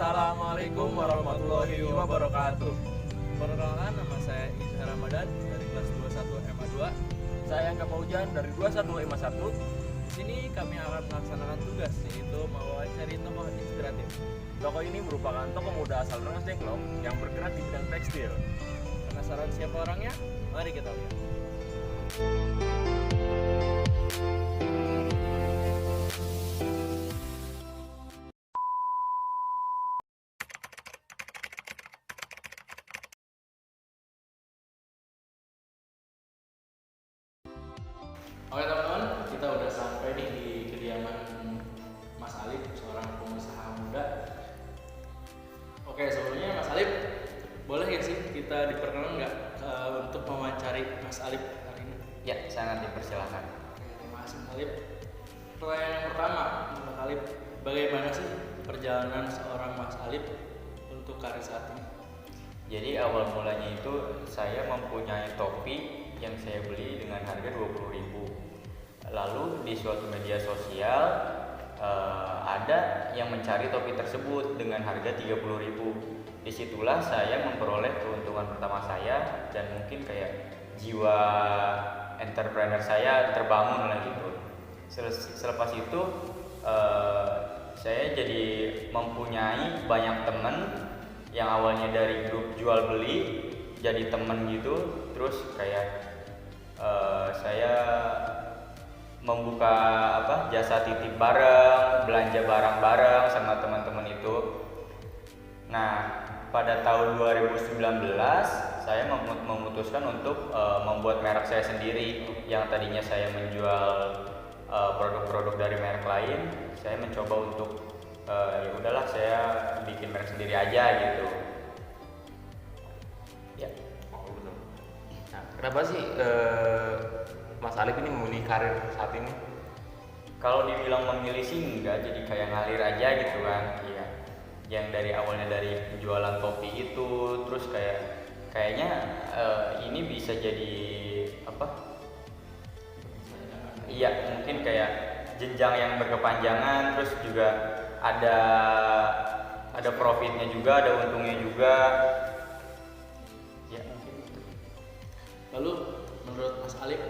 Assalamualaikum warahmatullahi wabarakatuh. Perkenalkan, nama saya Izhar Ramadan dari kelas 21 MA 2. Saya Angga Paujan dari 21 MA 1. Di sini kami akan melaksanakan tugas, yaitu mewawancari tokoh inspiratif. Tokoh ini merupakan tokoh muda asal Rengas Dengklok yang bergerak di bidang tekstil. Penasaran siapa orangnya? Mari kita lihat. Oke teman-teman, kita udah sampai nih di kediaman Mas Alif, seorang pengusaha muda. Oke, sebelumnya Mas Alif, boleh nggak sih kita diperkenalkan nggak untuk mewawancari Mas Alif hari ini? Ya, sangat dipersilakan. Oke, Mas Alif. Pertanyaan yang pertama, Mas Alif, bagaimana sih perjalanan seorang Mas Alif untuk karir saat ini? Jadi awal mulanya itu saya mempunyai topi yang saya beli dengan harga 20.000. Lalu di suatu media sosial ada yang mencari topi tersebut dengan harga 30.000. Disitulah saya memperoleh keuntungan pertama saya dan mungkin kayak jiwa entrepreneur saya terbangun lah gitu. Selepas itu saya jadi mempunyai banyak teman yang awalnya dari grup jual beli jadi temen gitu, terus kayak saya membuka jasa titip bareng, belanja barang bareng sama teman-teman itu. Nah, pada tahun 2019 saya memutuskan untuk membuat merek saya sendiri. Yang tadinya saya menjual produk-produk dari merek lain, saya mencoba untuk ya udahlah saya bikin merek sendiri aja gitu. Ya. Nah, kenapa sih Mas Alif ini memilih karir saat ini? Kalau dibilang memilih sih enggak, jadi kayak ngalir aja gitu kan. Iya. Yang dari awalnya dari jualan topi itu, terus kayaknya ini bisa jadi apa? Iya, mungkin kayak jenjang yang berkepanjangan, terus juga ada profitnya juga, ada untungnya juga. Ya, mungkin itu. Lalu menurut Mas Alif,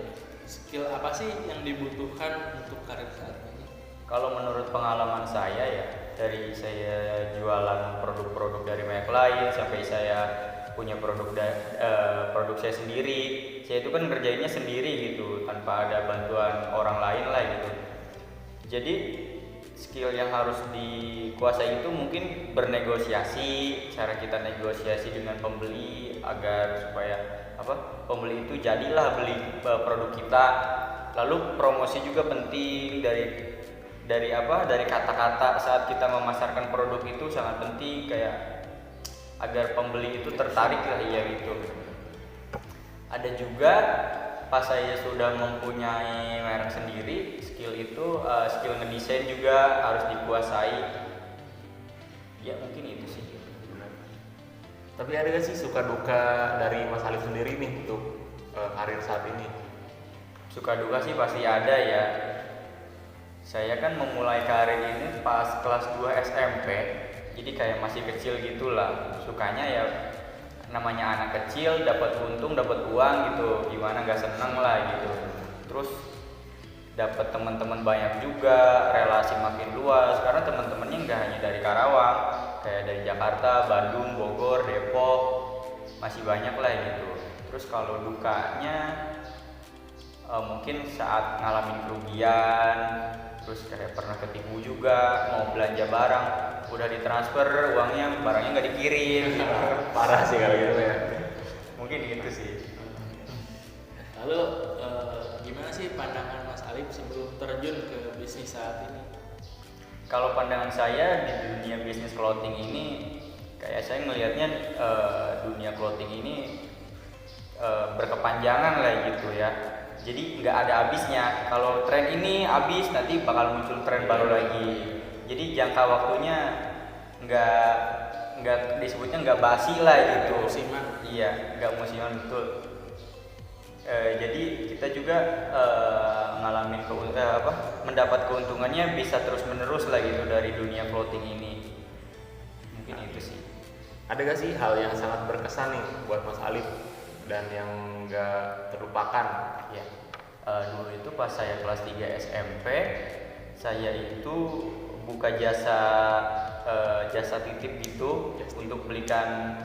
skill apa sih yang dibutuhkan untuk karir saat ini? Kalau menurut pengalaman saya ya, dari saya jualan produk-produk dari merek lain sampai saya punya produk saya sendiri, saya itu kan ngerjainnya sendiri gitu, tanpa ada bantuan orang lain lah gitu. Jadi skill yang harus dikuasai itu mungkin bernegosiasi, cara kita negosiasi dengan pembeli agar supaya pembeli itu jadilah beli produk kita. Lalu promosi juga penting, dari kata-kata saat kita memasarkan produk itu sangat penting, kayak agar pembeli itu tertarik lah, ya gitu. Ada juga pas saya sudah mempunyai merek sendiri, skill ngedesain juga harus dikuasai. Ya mungkin itu sih. Tapi ada gak sih suka duka dari Mas Alif sendiri nih untuk karir saat ini? Suka duka sih pasti ada ya. Saya kan memulai karir ini pas kelas 2 SMP, jadi kayak masih kecil gitulah. Sukanya ya namanya anak kecil, dapat untung, dapat uang gitu, gimana gak seneng lah gitu. Terus dapat teman-teman banyak juga, relasi makin luas karena teman-temannya nggak hanya dari Karawang, kayak dari Jakarta, Bandung, Bogor, Depok, masih banyak lah gitu. Terus kalau dukanya mungkin saat ngalamin kerugian, terus kayak pernah ketipu juga, mau belanja barang udah ditransfer uangnya, barangnya nggak dikirim. Parah sih kalau gitu ya. Mungkin gitu sih. Lalu gimana sih pandangan Mas Alif sebelum terjun ke bisnis saat ini? Kalau pandangan saya di dunia bisnis clothing ini, kayak saya ngelihatnya dunia clothing ini berkepanjangan lah gitu ya. Jadi nggak ada habisnya. Kalau tren ini habis, nanti bakal muncul tren baru lagi. Jadi jangka waktunya nggak disebutnya nggak basi lah gitu. Musiman. Iya, nggak musiman betul. Jadi kita juga mendapat keuntungannya bisa terus menerus lah gitu dari dunia clothing ini. Mungkin mungkin itu sih. Ada gak sih hal yang sangat berkesan nih buat Mas Alif dan yang gak terlupakan? Ya, dulu itu pas saya kelas 3 SMP, saya itu buka jasa titip gitu untuk belikan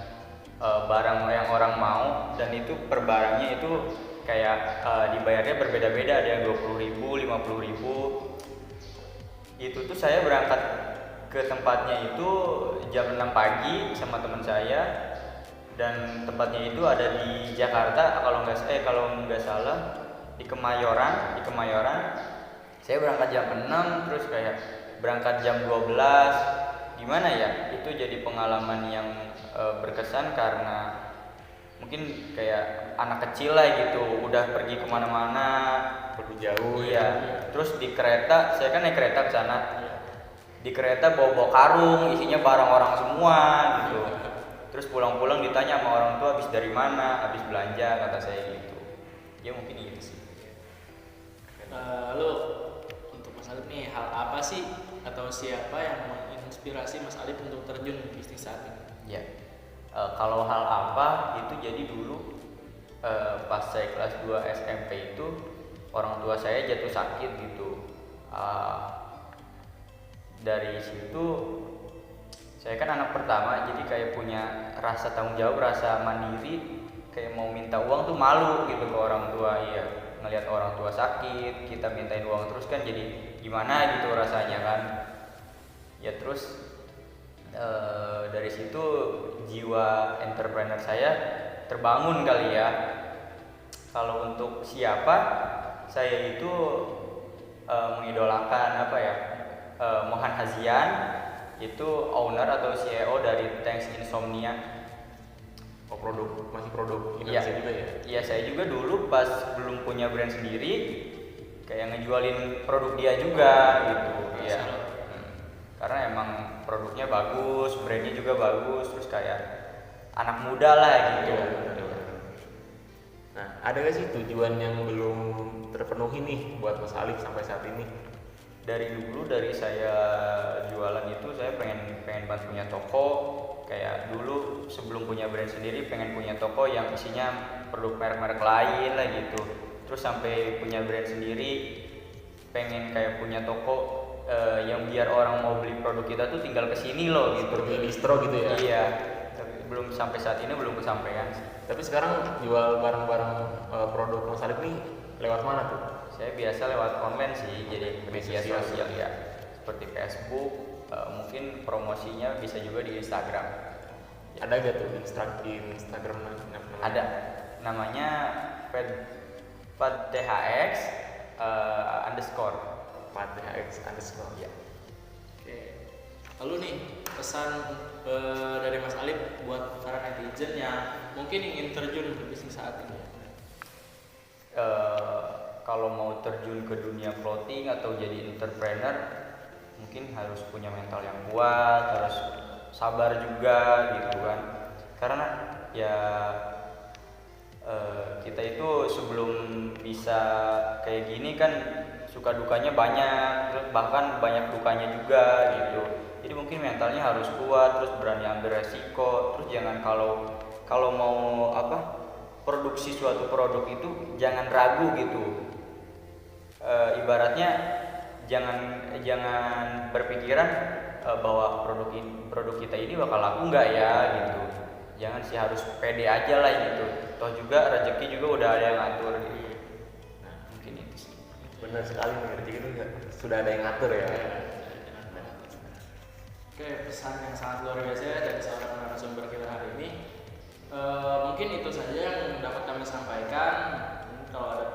barang yang orang mau, dan itu per barangnya itu kayak dibayarnya berbeda-beda, ada yang 20.000, 50.000. Itu tuh saya berangkat ke tempatnya itu jam 6 pagi sama teman saya, dan tempatnya itu ada di Jakarta kalau nggak salah di Kemayoran. Saya berangkat jam 6, terus kayak berangkat jam 12. Gimana ya, itu jadi pengalaman yang berkesan karena mungkin kayak anak kecil lah gitu, udah pergi kemana-mana, Perlu jauh iya. ya. Terus di kereta, saya kan naik kereta ke sana. Di kereta bawa karung, isinya barang orang semua gitu. Terus pulang-pulang ditanya sama orang tua habis dari mana, habis belanja, kata saya gitu. Ya mungkin itu sih. Lalu untuk Mas Alif nih, hal apa sih atau siapa yang menginspirasi Mas Alif untuk terjun ke bisnis saat ini? Ya, kalau hal apa itu jadi dulu pas saya kelas 2 SMP itu orang tua saya jatuh sakit gitu. Dari situ saya kan anak pertama, jadi kayak punya rasa tanggung jawab, rasa mandiri, kayak mau minta uang tuh malu gitu ke orang tua. Iya, ngelihat orang tua sakit, kita mintain uang terus kan jadi gimana gitu rasanya kan. Ya terus dari situ jiwa entrepreneur saya terbangun kali ya. Kalau untuk siapa, saya itu mengidolakan Mohan Hazian, itu owner atau CEO dari Thanks Insomnia. Oh, masih produk Iya. Indonesia juga ya? Iya, saya juga dulu pas belum punya brand sendiri kayak ngejualin produk dia juga gitu. Iya. Karena emang produknya bagus, brandnya juga bagus, terus kayak anak muda lah gitu. Nah, ada gak sih tujuan yang belum terpenuhi nih buat Mas Alif sampai saat ini? Dari saya jualan itu saya pengen banget punya toko. Kayak dulu sebelum punya brand sendiri pengen punya toko yang isinya produk merek-merek lain lah gitu. Terus sampai punya brand sendiri pengen kayak punya toko yang biar orang mau beli produk kita tuh tinggal kesini loh gitu. Seperti distro gitu ya? Iya, tapi belum sampai saat ini belum kesampaian. Tapi sekarang jual barang-barang produk Mas Alif nih lewat mana tuh? Saya biasa lewat online sih, jadi media Sosial. sosial ya, seperti Facebook, mungkin promosinya bisa juga di Instagram. Ada gak tuh Instagram namanya? Ada, namanya PadTHX underscore. PadTHX_. Ya. Oke. Lalu nih, pesan dari Mas Alif buat para netizen yang mungkin ingin terjun ke bisnis saat ini. Kalau mau terjun ke dunia clothing atau jadi entrepreneur, mungkin harus punya mental yang kuat, harus sabar juga gitu kan. Karena ya kita itu sebelum bisa kayak gini kan suka dukanya banyak, bahkan banyak dukanya juga gitu. Jadi mungkin mentalnya harus kuat, terus berani ambil resiko, terus jangan kalau mau produksi suatu produk itu jangan ragu gitu. Ibaratnya jangan berpikiran bahwa produk kita ini bakal laku nggak ya gitu. Jangan sih, harus pede aja lah gitu. Toh juga rezeki juga udah ada yang ngatur gitu. Nah, mungkin itu sih. Benar sekali nih, rezeki itu sudah ada yang ngatur ya. Oke, pesan yang sangat luar biasa dari seorang narasumber kita hari ini. Mungkin itu saja yang dapat kami sampaikan. Kalau ada